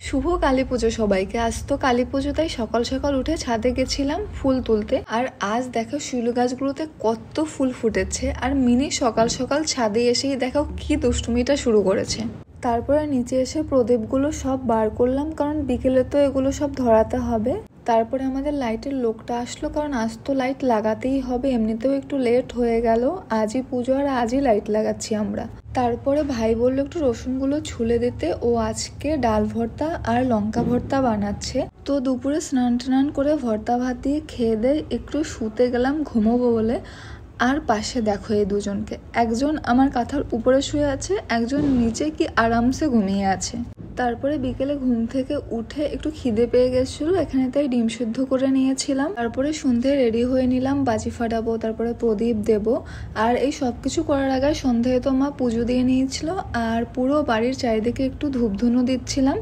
শুভ কালী পুজো সবাইকে। আজ তো কালী পুজো, তাই সকাল সকাল উঠে ছাদে গেছিলাম ফুল তুলতে। আর আজ দেখো শিউলি গাছগুলোতে কত ফুল ফুটেছে। আর মিনি সকাল সকাল ছাদে এসেই দেখো কি দুষ্টুমিটা শুরু করেছে। তারপরে নিচে এসে প্রদীপগুলো সব বার করলাম, কারণ বিকেলে তো এগুলো সব ধরাতে হবে। তারপরে আমাদের লাইটের লোকটা আসলো, কারণ আজ তো লাইট লাগাতেই হবে, এমনিতেও একটু লেট হয়ে গেল। আজই পুজো আর আজই লাইট লাগাচ্ছি আমরা। তারপরে ভাই বললো একটু রসুনগুলো ছুলে দিতে, ও আজকে ডাল ভর্তা আর লঙ্কা ভর্তা বানাচ্ছে। তো দুপুরে স্নান টান করে ভর্তা ভাত দিয়ে খেয়ে দিয়ে একটু শুতে গেলাম ঘুমোবো বলে। আর পাশে দেখো এই দুজনকে, একজন আমার কাঁথার উপরে শুয়ে আছে, একজন নিচে কি আরামসে ঘুমিয়ে আছে। তারপরে বিকেলে ঘুম থেকে উঠে একটু খিদে পেয়ে গেছিলো, এখানে তাই ডিম সিদ্ধ করে নিয়েছিলাম। তারপরে সন্ধে রেডি হয়ে নিলাম, বাজি ফাটাবো, তারপরে প্রদীপ দেব। আর এই সব কিছু করার আগে সন্ধ্যায় তো মা পুজো দিয়ে নিয়েছিল, আর পুরো বাড়ির চারিদিকে একটু ধূপধুনো দিচ্ছিলাম।